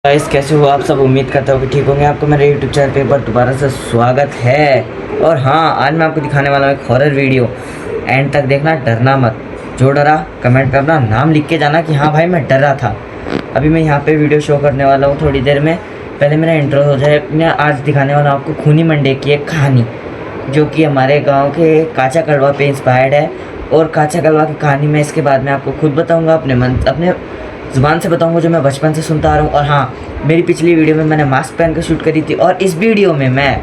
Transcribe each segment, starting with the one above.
Guys, कैसे हो आप सब। उम्मीद करता हूँ कि ठीक होंगे। आपको मेरे यूट्यूब चैनल पे एक बार दोबारा से स्वागत है। और हाँ, आज मैं आपको दिखाने वाला हूँ एक हॉरर वीडियो। एंड तक देखना, डरना मत। जो डरा कमेंट पे अपना नाम लिख के जाना कि हाँ भाई मैं डरा था। अभी मैं यहाँ पे वीडियो शो करने वाला हूँ थोड़ी देर में। पहले मेरा इंट्रो हो जाए। मैं आज दिखाने वाला हूँ आपको खूनी मंडे की एक कहानी, जो कि हमारे गाँव के काचा कड़वा पे इंस्पायर्ड है। और काचा कड़वा की कहानी में इसके बाद में आपको खुद बताऊँगा, अपने ज़ुबान से बताऊंगा जो मैं बचपन से सुनता आ रहा हूँ। और हाँ, मेरी पिछली वीडियो में मैंने मास्क पहन कर शूट करी थी, और इस वीडियो में मैं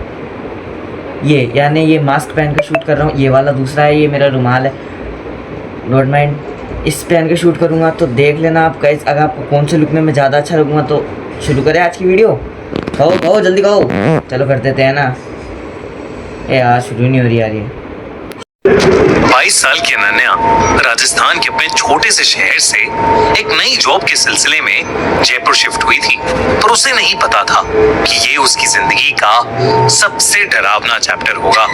ये मास्क पहन कर शूट कर रहा हूँ। ये वाला दूसरा है, ये मेरा रुमाल है, डोंट माइंड। इस पहन के शूट करूँगा तो देख लेना आप गाइस। अगर आपको कौन से लुक में मैं ज़्यादा अच्छा लगूँगा तो शुरू करें आज की वीडियो। कहो जल्दी कहो, चलो कर देते हैं ना। यार शुरू नहीं हो रही यार ये। 22 साल की अनन्या राजस्थान के अपने छोटे से शहर से एक नई जॉब के सिलसिले में जयपुर शिफ्ट हुई थी, पर उसे नहीं पता था कि ये उसकी जिंदगी का सबसे डरावना चैप्टर होगा।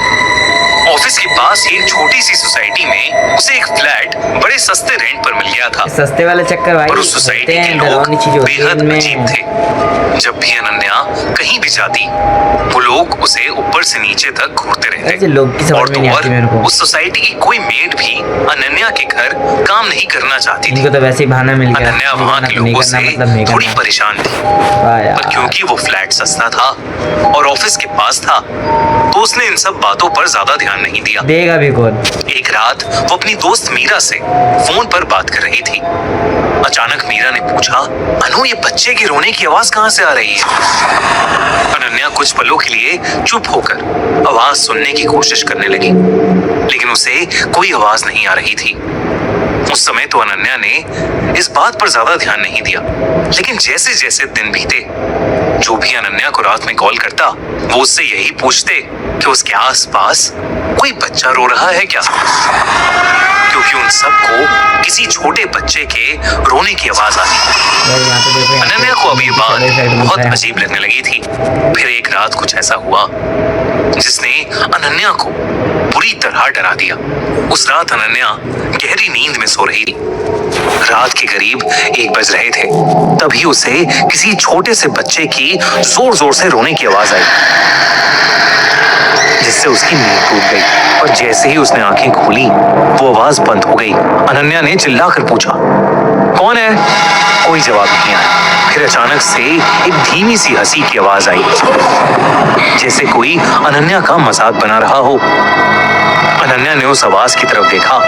ऑफिस के पास ही एक छोटी सी सोसाइटी में उसे एक फ्लैट बड़े सस्ते रेंट पर मिल गया था। सस्ते वाले चक्कर भाई, और उस सोसाइटी के लोग बेहद अजीब थे। जब भी अनन्या कहीं भी जाती, वो लोग उसे ऊपर से नीचे तक घूरते रहते। लोग की समझ में नहीं आती मेरे को। उस सोसाइटी की कोई मेड भी अनन्या के घर काम नहीं करना चाहती थी। इनको तो वैसे ही बहाना मिल गया। अनन्या वहाँ के लोगों से थोड़ी परेशान थी, पर क्योंकि वो फ्लैट सस्ता था और ऑफिस के पास था, तो उसने इन सब बातों पर ज्यादा ध्यान नहीं दिया। देगा भी कौन। एक रात वो अपनी दोस्त मीरा से फोन पर बात कर रही थी। अचानक मीरा ने पूछा, अनु ये बच्चे की रोने की आवाज कहाँ से आ रही है? अनन्या कुछ पलों के लिए चुप होकर आवाज सुनने की कोशिश करने लगी, लेकिन उसे कोई आवाज नहीं आ रही थी। उस समय तो अनन्या ने इस बात पर ज्यादा ध्यान नहीं दिया, लेकिन जैसे जैसे दिन बीते, जो भी अनन्या को रात में कॉल करता, वो उससे यही पूछते कि उसके आसपास कोई बच्चा रो रहा है क्या, क्योंकि उन सबको किसी छोटे बच्चे के रोने की आवाज आती। अनन्या को अब ये बात बहुत अजीब लगने लगी थी। फिर एक रात कुछ ऐसा हुआ जिसने अनन्या को बुरी तरह डरा दिया। उस रात अनन्या गहरी नींद में सो रही थी। रात के करीब 1 बज रहे थे, तभी उसे किसी छोटे से बच्चे की जोर जोर से रोने की आवाज आई, जिससे उसकी नींद टूट गई। और जैसे ही उसने आंखें खोली, वो आवाज बंद हो गई। अनन्या ने चिल्लाकर पूछा, कौन है? कोई जवाब नहीं आया। फिर अचानक से एक धीमी सी हंसी की आवाज आई, जैसे कोई अनन्या का मजाक बना रहा हो। अनन्या ने उस आवाज की तरफ देखा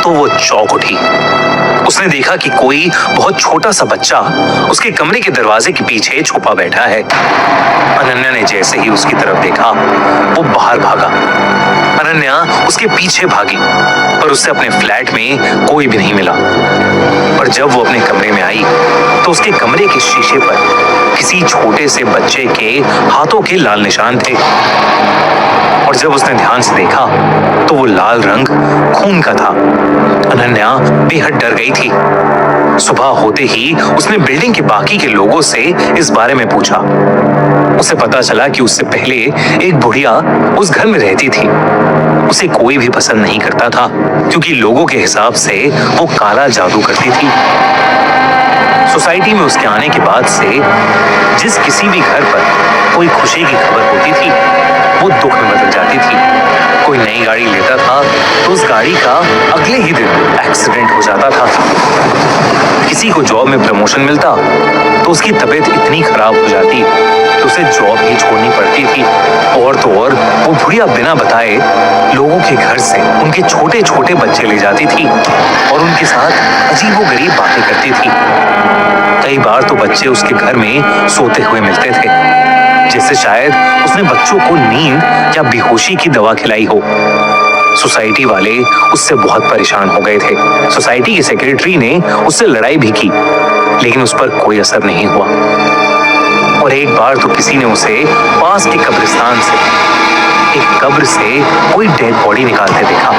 तो वो चौंक उठी। उसने देखा कि कोई बहुत छोटा सा बच्चा उसके कमरे के दरवाजे के पीछे छुपा बैठा है। अनन्या ने जैसे ही उसकी तरफ देखा, वो बाहर भागा। अनन्या उसके पीछे भागी, पर उससे अपने फ्लैट में कोई भी नहीं मिला। पर जब वो अपने कमरे में आई, तो उसके कमरे के शीशे पर किसी छोटे से बच्चे के हाथों के लाल निशान थे। और जब उसने ध्यान से देखा, तो वो लाल रंग खून का था। अनन्या बेहद डर गई थी। सुबह होते ही उसने बिल्डिंग के बाकी के लोगों से इस बारे में पूछा। उसे पता चला कि उससे पहले एक बुढ़िया उस घर में रहती थी। उसे कोई भी पसंद नहीं करता था, क्योंकि लोगों के हिसाब से वो काला जादू करती थी। सोसाइटी में उसके आने के बाद से जिस किसी भी घर पर कोई खुशी की खबर होती थी, वो दुख में बदल जाती थी। कोई नई गाड़ी लेता था तो उस गाड़ी का अगले ही दिन एक्सीडेंट हो जाता था। किसी को जॉब में प्रमोशन मिलता तो उसकी तबीयत इतनी खराब हो जाती कि उसे जॉब ही छोड़नी पड़ती थी। और तो और वो बुढ़िया बिना बताए लोगों के घर से उनके छोटे छोटे बच्चे ले जाती थी और उनके साथ अजीबोगरीब बातें करती थी। कई बार तो बच्चे उसके घर में सोते हुए मिलते थे, जिससे शायद उसने बच्चों को नींद या बेहोशी की दवा खिलाई हो। सोसाइटी वाले उससे बहुत परेशान हो गए थे। सोसाइटी के सेक्रेटरी ने उससे लड़ाई भी की, लेकिन उस पर कोई असर नहीं हुआ। और एक बार तो किसी ने उसे पास के कब्रिस्तान से एक कब्र से कोई डेड बॉडी निकालते देखा,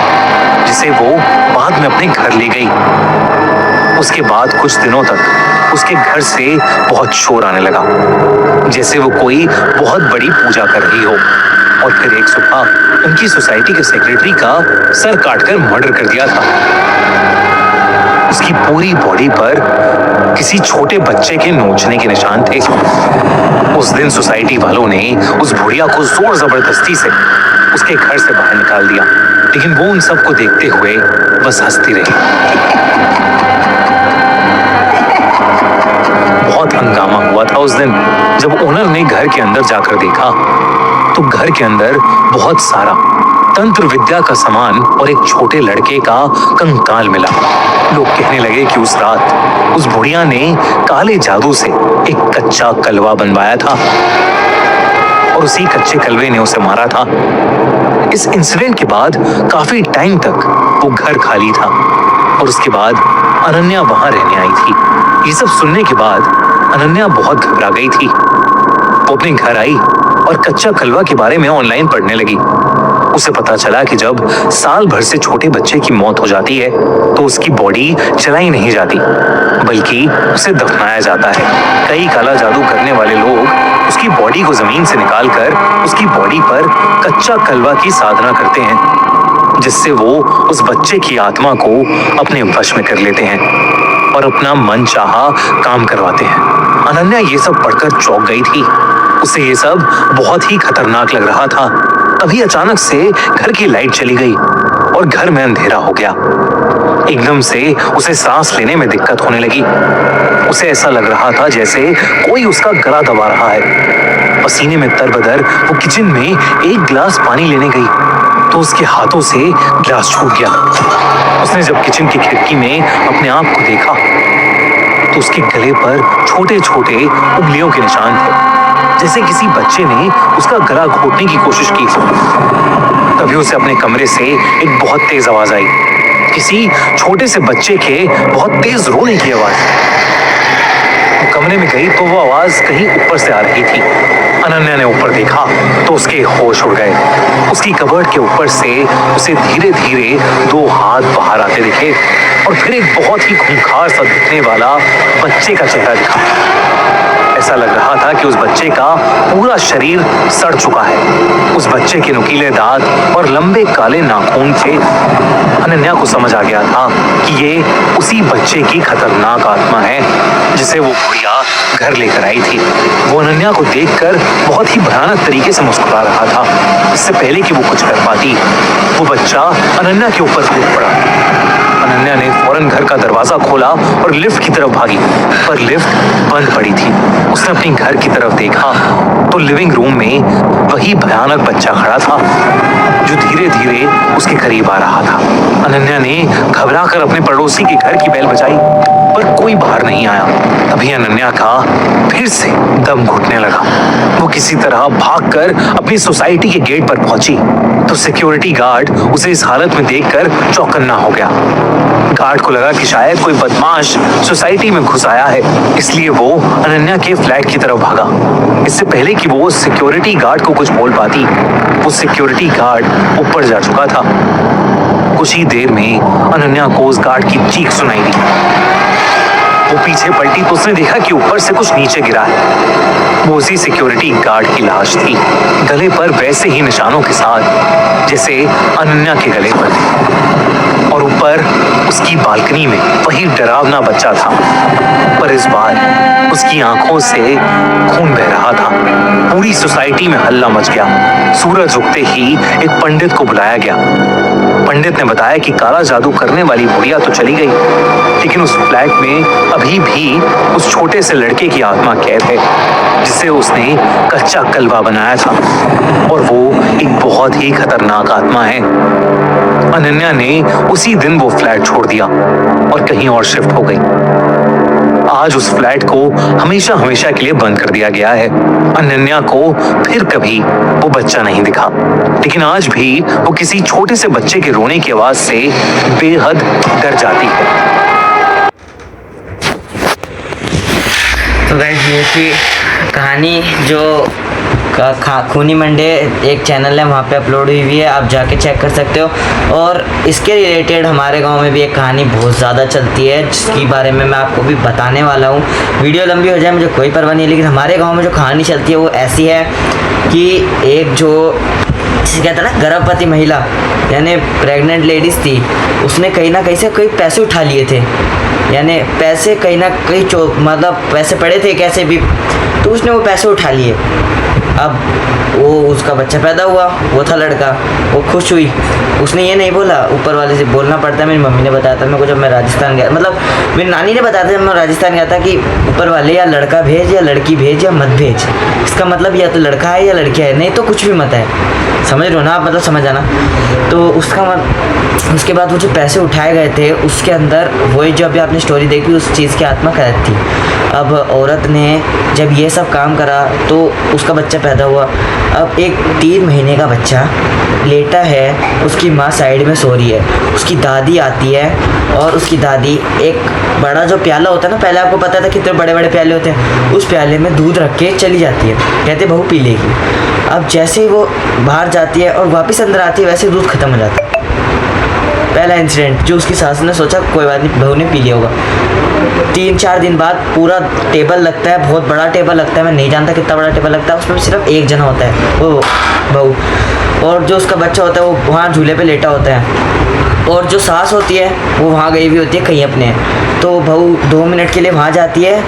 जिसे वो बाद में अपने घर ले गई। उसके बाद कुछ दिनों तक उसके घर से बहुत शोर आने लगा, जैसे वो कोई बहुत बड़ी पूजा कर रही हो। और फिर एक सुबह उनकी सोसाइटी के सेक्रेटरी का सर काटकर मर्डर कर दिया था। उसकी पूरी बॉडी पर किसी छोटे बच्चे के नोचने के निशान थे। उस दिन सोसाइटी वालों ने उस बुढ़िया को जोर जबरदस्ती से उसके घर से बाहर निकाल दिया, लेकिन वो उन सबको देखते हुए बस हंसती रही। बहुत हंगामा हुआ था उस दिन। जब ओनर ने घर के अंदर जाकर देखा तो घर के अंदर बहुत सारा तंत्र विद्या का सामान और एक छोटे लड़के का कंकाल मिला। लोग कहने लगे कि उस रात उस बुढ़िया ने काले जादू से एक कच्चा कलवा बनवाया था और उसी कच्चे कलवे ने उसे मारा था। इस इंसिडेंट के बाद काफी टाइम तक वो घर खाली था और उसके बाद अनन्या वहां रहने आई थी। ये सब सुनने के बाद अनन्या बहुत घबरा गई थी। वो अपने घर आई और कच्चा कलवा के बारे में ऑनलाइन पढ़ने लगी। उसे पता चला कि जब साल भर से छोटे बच्चे की मौत हो जाती है तो उसकी बॉडी जलाई नहीं जाती, बल्कि उसे दफनाया जाता है। कई काला जादू करने वाले लोग उसकी बॉडी को जमीन से निकालकर उसकी बॉडी पर कच्चा कलवा की साधना करते हैं, जिससे वो उस बच्चे की आत्मा को अपने वश में कर लेते हैं और अपना मन चाहा काम करवाते हैं। अनन्या ये सब पढ़कर चौंक गई थी। उसे ये सब बहुत ही खतरनाक लग रहा था। तभी अचानक से घर की लाइट चली गई और घर में अंधेरा हो गया। एकदम से उसे सांस लेने में दिक्कत होने लगी। उसे ऐसा लग रहा था जैसे कोई उसका गला दबा रहा है। पसीने में तरबदर वो किचन में एक गिलास पानी लेने गई तो उसके हाथों से गिलास छूट गया। उसने जब किचन की खिड़की में अपने आप को देखा तो उसके गले पर छोटे छोटे उंगलियों के निशान थे, जैसे किसी बच्चे ने उसका गला घोटने की कोशिश की। तभी उसे अपने कमरे से एक बहुत तेज आवाज आई, किसी छोटे से बच्चे के बहुत तेज रोने की आवाज। वो कमरे में गई तो वो आवाज कहीं ऊपर से आ रही थी। अनन्या ने ऊपर देखा तो उसके होश उड़ गए। उसकी कबर्ड के ऊपर से उसे धीरे धीरे दो हाथ बाहर आते दिखे और फिर एक बहुत ही खूंखार सा दिखने वाला बच्चे का चेहरा दिखा। ऐसा लग रहा था कि उस बच्चे का पूरा शरीर सड़ चुका है। उस बच्चे के नुकीले दांत और लंबे काले नाखून थे। अनन्या को समझ आ गया था कि ये उसी बच्चे की खतरनाक आत्मा है जिसे वो बुढ़िया घर लेकर आई थी। वो अनन्या को देखकर बहुत ही भयानक तरीके से मुस्कुरा रहा था। इससे पहले कि वो कुछ कर पाती, वो बच्चा अनन्या के ऊपर कूद पड़ा। अनन्या ने फौरन घर का दरवाजा खोला और लिफ्ट की तरफ भागी, पर लिफ्ट बंद पड़ी थी। उसने अपनी घर की तरफ देखा तो लिविंग रूम में वही भयानक बच्चा खड़ा था जो धीरे धीरे उसके करीब आ रहा था। अनन्या ने घबराकर अपने पड़ोसी के घर की बेल बजाई, पर कोई बाहर नहीं आया। तभी अनन्या का फिर से दम घुटने लगा। वो किसी तरह भागकर अपनी सोसाइटी के गेट पर पहुंची तो सिक्योरिटी गार्ड उसे इस हालत में देखकर चौकन्ना हो गया। गार्ड को लगा कि शायद कोई बदमाश सोसाइटी में घुस आया है, इसलिए वो अनन्या के फ्लैट की तरफ भागा। इससे पहले कि वो सिक्योरिटी गार्ड को कुछ बोल पाती, वो सिक्योरिटी गार्ड ऊपर जा चुका था। कुछ ही देर में अनन्या को उस गार्ड की चीख सुनाई दी। वो पीछे पलटी तो उसने देखा कि ऊपर से कुछ नीचे गिरा है। वो उसी सिक्योरिटी गार्ड की लाश थी, गले पर वैसे ही निशानों के साथ जैसे अनन्या के गले पर थे। और ऊपर उसकी बालकनी में वही डरावना बच्चा था, पर इस बार उसकी आंखों से खून बह रहा था। पूरी सोसाइटी में हल्ला मच गया। सूरज उगते ही एक पंडित को बुलाया गया। पंडित ने बताया कि काला जादू करने वाली बुढ़िया तो चली गई, लेकिन उस फ्लैट में अभी भी उस छोटे से लड़के की आत्मा कैद है, जिसे उसने कच्चा कलवा बनाया था, और वो एक बहुत ही खतरनाक आत्मा है। अनन्या ने उसी दिन वो फ्लैट छोड़ दिया और कहीं और शिफ्ट हो गई। आज उस फ्लैट को हमेशा हमेशा के लिए बंद कर दिया गया है। अनन्या को फिर कभी वो बच्चा नहीं दिखा, लेकिन आज भी वो किसी छोटे से बच्चे के रोने की आवाज से बेहद डर जाती है। तो गाइस ये थी कहानी जो खूनी मंडे एक चैनल है, वहाँ पे अपलोड हुई हुई है, आप जाके चेक कर सकते हो। और इसके रिलेटेड हमारे गांव में भी एक कहानी बहुत ज़्यादा चलती है, जिसके बारे में मैं आपको भी बताने वाला हूँ। वीडियो लंबी हो जाए मुझे कोई परवाह नहीं, लेकिन हमारे गांव में जो कहानी चलती है वो ऐसी है कि एक जो जिसे कहते हैं ना गर्भवती महिला, यानी प्रेग्नेंट लेडीज़ थी, उसने कहीं ना कहीं से कोई पैसे उठा लिए थे। यानी पैसे कहीं ना कहीं मतलब पैसे पड़े थे कैसे भी, तो उसने वो पैसे उठा लिए। अब वो उसका बच्चा पैदा हुआ, वो था लड़का, वो खुश हुई। उसने ये नहीं बोला, ऊपर वाले से बोलना पड़ता है। मेरी मम्मी ने बताया था मेरे को जब मैं राजस्थान गया, मतलब मेरी नानी ने बताया था जब मैं राजस्थान गया था कि ऊपर वाले या लड़का भेज या लड़की भेज या मत भेज। इसका मतलब या तो लड़का है या लड़की है, नहीं तो कुछ भी मत है। समझ रहे हो ना आप, मतलब समझ आना। तो उसके बाद वो जो पैसे उठाए गए थे उसके अंदर वही जो अभी आपने स्टोरी देखी उस चीज़ की आत्मा कैद थी। अब औरत ने जब ये सब काम करा तो उसका बच्चा पैदा हुआ। अब एक 3 महीने का बच्चा लेटा है, उसकी माँ साइड में सो रही है, उसकी दादी आती है और उसकी दादी एक बड़ा जो प्याला होता है ना, पहले आपको पता था कितने बड़े बड़े प्याले होते हैं, उस प्याले में दूध रख के चली जाती है, कहते बहू पी लेगी। अब जैसे ही वो बाहर जाती है और वापस अंदर आती है वैसे दूध खत्म हो जाता है। पहला इंसिडेंट जो उसकी सास ने सोचा कोई बात नहीं बहू ने पी लिया होगा। 3-4 दिन बाद पूरा टेबल लगता है, बहुत बड़ा टेबल लगता है, मैं नहीं जानता कितना बड़ा टेबल लगता है, उसमें सिर्फ एक जना होता है वो बहू, और जो उसका बच्चा होता है वो वहाँ झूले पे लेटा होता है, और जो सास होती है वो वहाँ गई हुई होती है कहीं अपने। तो बहू 2 मिनट के लिए वहाँ जाती है,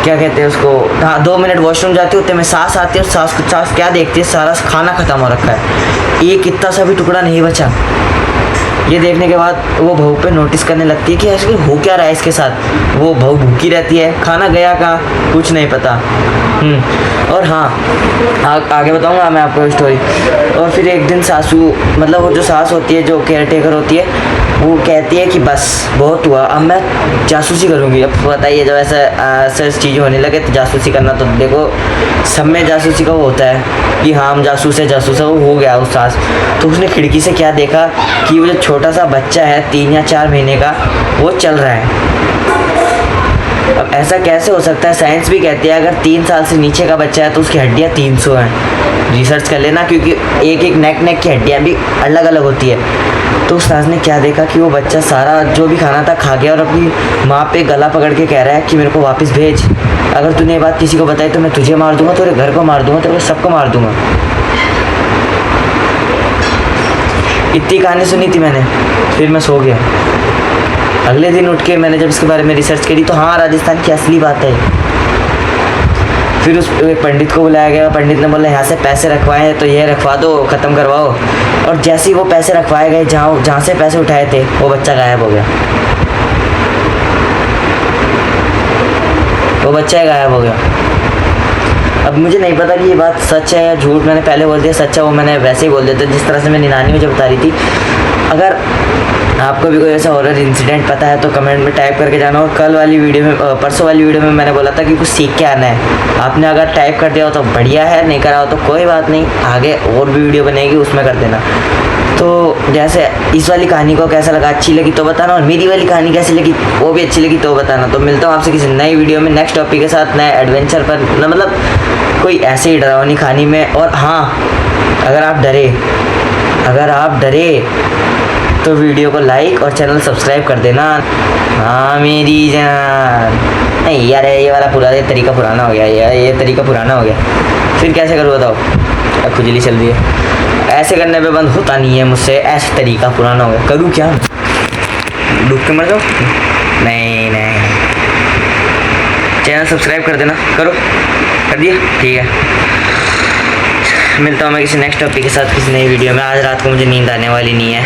क्या कहते हैं उसको, हाँ 2 मिनट वॉशरूम जाती होते में सास आती है, और सास क्या देखती है, सारा खाना ख़त्म हो रखा है, एक इतना सा भी टुकड़ा नहीं बचा। ये देखने के बाद वो बहू पे नोटिस करने लगती है कि ऐसे हो क्या रहा है इसके साथ। वो बहू भूखी रहती है, खाना गया कहाँ कुछ नहीं पता। और हाँ आगे बताऊँगा मैं आपको स्टोरी। और फिर एक दिन सासू, मतलब वो जो सास होती है जो केयर टेकर होती है, वो कहती है कि बस बहुत हुआ, अब मैं जासूसी करूँगी। अब बताइए जब ऐसा चीज़ें होने लगे तो जासूसी करना, तो देखो सब में जासूसी का वो होता है कि हाँ हम जासूस है, वो हो गया उस सास। तो उसने खिड़की से क्या देखा कि वो जो छोटा सा बच्चा है 3 या 4 महीने का वो चल रहा है। अब ऐसा कैसे हो सकता है, साइंस भी कहती है अगर 3 साल से नीचे का बच्चा है तो उसकी हड्डियाँ 300 हैं, रिसर्च कर लेना, क्योंकि एक नेक की हड्डियाँ भी अलग अलग होती है। तो उस सास ने क्या देखा कि वो बच्चा सारा जो भी खाना था खा गया और अपनी माँ पे गला पकड़ के कह रहा है कि मेरे को वापस भेज, अगर तूने ये बात किसी को बताई तो मैं तुझे मार दूंगा, तेरे घर को मार दूंगा, तेरे को सबको मार दूंगा। इतनी कहानी सुनी थी मैंने, फिर मैं सो गया। अगले दिन उठ के मैंने जब इसके बारे में रिसर्च करी तो हाँ राजस्थान की असली बात है। फिर उस एक पंडित को बुलाया गया, पंडित ने बोला यहाँ से पैसे रखवाए हैं तो ये रखवा दो, ख़त्म करवाओ। और जैसे ही वो पैसे रखवाए गए जहाँ से पैसे उठाए थे वो बच्चा गायब हो गया, वो बच्चा ही गायब हो गया। अब मुझे नहीं पता कि ये बात सच है या झूठ, मैंने पहले बोल दिया सच है, वो मैंने वैसे ही बोल दिया था जिस तरह से मेरी नानी मुझे बता रही थी। अगर आपको भी कोई ऐसा हॉरर इंसिडेंट पता है तो कमेंट में टाइप करके जाना। और कल वाली वीडियो में, परसों वाली वीडियो में मैंने बोला था कि कुछ सीख के आना है, आपने अगर टाइप कर दिया हो तो बढ़िया है, नहीं करा हो तो कोई बात नहीं, आगे और भी वीडियो बनेगी उसमें कर देना। तो जैसे इस वाली कहानी को कैसा लगा, अच्छी लगी तो बताना, और मेरी वाली कहानी कैसी लगी वो भी अच्छी लगी तो बताना। तो मिलता हूँ आपसे किसी नई वीडियो में नेक्स्ट टॉपिक के साथ, नए एडवेंचर पर, मतलब कोई ऐसे ही डरावनी कहानी में। और हाँ अगर आप डरे तो वीडियो को लाइक और चैनल सब्सक्राइब कर देना। हाँ मेरी जान, नहीं यार ये वाला ये तरीका पुराना हो गया, ये तरीका पुराना हो गया, फिर कैसे करूँ बताओ, अब खुजली चल रही है, ऐसे करने पे बंद होता नहीं है मुझसे, ऐसा तरीका पुराना हो गया, करूँ क्या, डूब के मर जाओ, नहीं चैनल सब्सक्राइब कर देना, करो, कर दिया, ठीक है। मिलता हूँ मैं किसी नेक्स्ट टॉपिक के साथ किसी नई वीडियो में। आज रात को मुझे नींद आने वाली नहीं है।